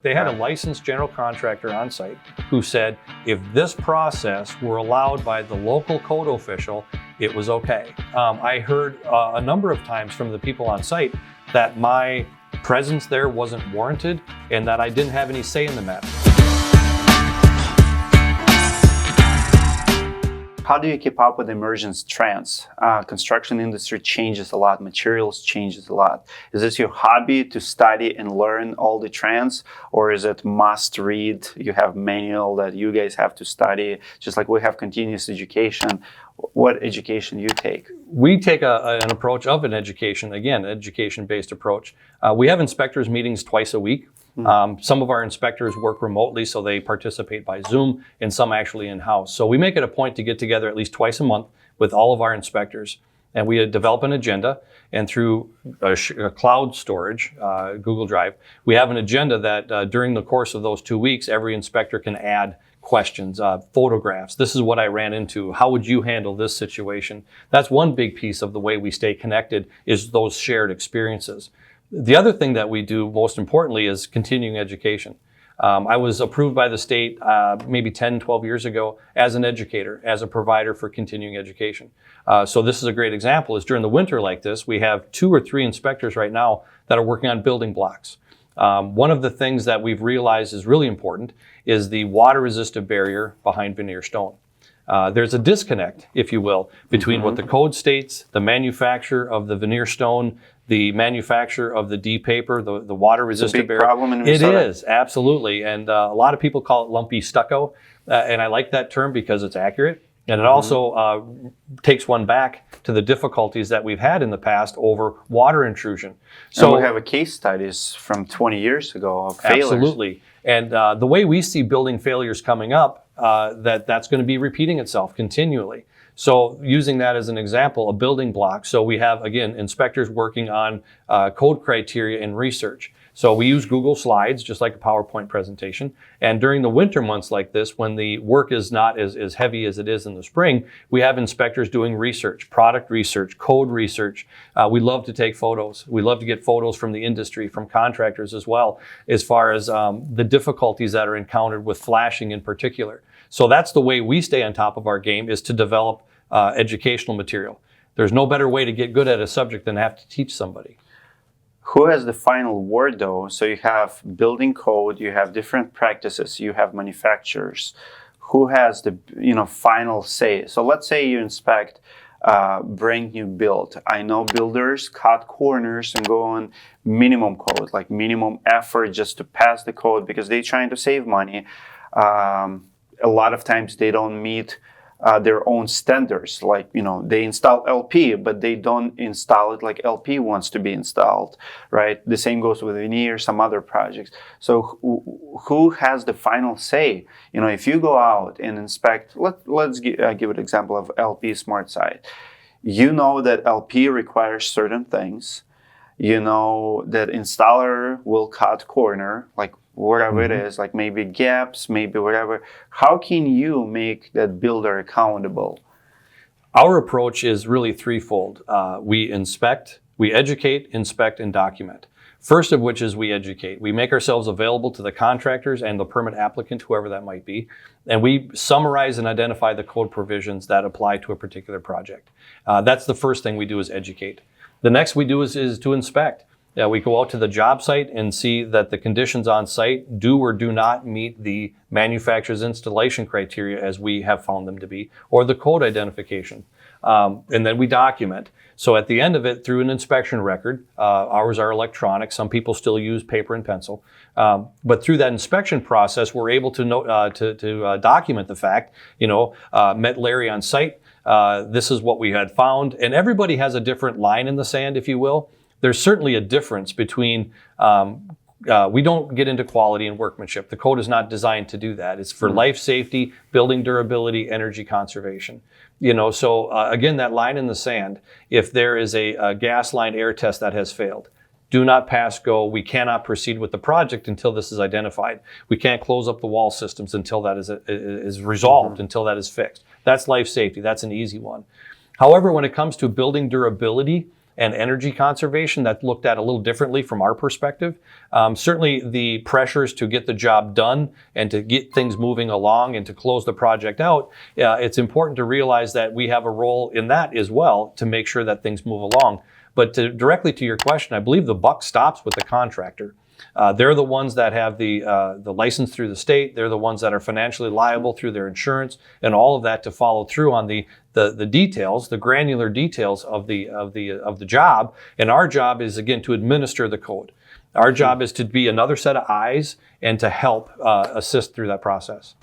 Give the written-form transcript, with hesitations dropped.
They had a licensed general contractor on site who said if this process were allowed by the local code official, it was okay. I heard a number of times from the people on site that my presence there wasn't warranted and that I didn't have any say in the matter. How do you keep up with emerging trends? Construction industry changes a lot, materials changes a lot. Is this your hobby to study and learn all the trends, or is it must read? You have manual that you guys have to study, just like we have continuous education. What education you take? We take an approach of an education, again, education-based approach. We have inspectors meetings twice a week. Some of our inspectors work remotely, so they participate by Zoom, and some actually in-house. So we make it a point to get together at least twice a month with all of our inspectors, and we develop an agenda. And through a cloud storage, Google Drive, we have an agenda that during the course of those 2 weeks, every inspector can add questions, photographs. This is what I ran into. How would you handle this situation? That's one big piece of the way we stay connected, is those shared experiences. The other thing that we do, most importantly, is continuing education. I was approved by the state maybe 10, 12 years ago as an educator, as a provider for continuing education. So this is a great example, is during the winter like this, we have 2 or 3 inspectors right now that are working on building blocks. One of the things that we've realized is really important is the water-resistant barrier behind veneer stone. There's a disconnect, if you will, between what the code states, the manufacturer of the veneer stone, the manufacturer of the D paper, the water-resistant barrier. It's a big problem in Minnesota. It is, absolutely. And a lot of people call it lumpy stucco. And I like that term because it's accurate. And it also takes one back to the difficulties that we've had in the past over water intrusion. So we have a case studies from 20 years ago of failures. Absolutely. And the way we see building failures coming up, that's going to be repeating itself continually. So using that as an example, a building block. So we have, again, inspectors working on code criteria and research. So we use Google Slides, just like a PowerPoint presentation. And during the winter months like this, when the work is not as heavy as it is in the spring, we have inspectors doing research, product research, code research. We love to take photos. We love to get photos from the industry, from contractors as well, as far as the difficulties that are encountered with flashing in particular. So that's the way we stay on top of our game, is to develop educational material. There's no better way to get good at a subject than have to teach somebody. Who has the final word though? So you have building code, you have different practices, you have manufacturers. Who has the final say? So let's say you inspect brand new build. I know builders cut corners and go on minimum code, like minimum effort just to pass the code because they're trying to save money. A lot of times they don't meet their own standards, like they install LP, but they don't install it like LP wants to be installed, right? The same goes with veneer, some other projects. So who has the final say? If you go out and inspect, let's give an example of LP Smart Site. You know that LP requires certain things. You know that installer will cut corner, like whatever it is, like maybe gaps, maybe whatever. How can you make that builder accountable? Our approach is really threefold. We inspect, we educate, inspect, and document. First of which is we educate. We make ourselves available to the contractors and the permit applicant, whoever that might be, and we summarize and identify the code provisions that apply to a particular project. That's the first thing we do, is educate. The next we do is to inspect. We go out to the job site and see that the conditions on site do or do not meet the manufacturer's installation criteria as we have found them to be, or the code identification. And then we document. So at the end of it, through an inspection record, ours are electronic. Some people still use paper and pencil. But through that inspection process, we're able to document the fact, met Larry on site. This is what we had found. And everybody has a different line in the sand, if you will. There's certainly a difference between, we don't get into quality and workmanship. The code is not designed to do that. It's for life safety, building durability, energy conservation. So again, that line in the sand, if there is a gas line air test that has failed, do not pass go. We cannot proceed with the project until this is identified. We can't close up the wall systems until that is resolved, until that is fixed. That's life safety. That's an easy one. However, when it comes to building durability, and energy conservation, that's looked at a little differently from our perspective. Certainly the pressures to get the job done and to get things moving along and to close the project out, it's important to realize that we have a role in that as well to make sure that things move along. But directly to your question, I believe the buck stops with the contractor. They're the ones that have the license through the state. They're the ones that are financially liable through their insurance and all of that to follow through on the details, the granular details of the job. And our job is, again, to administer the code. Our job is to be another set of eyes and to help assist through that process.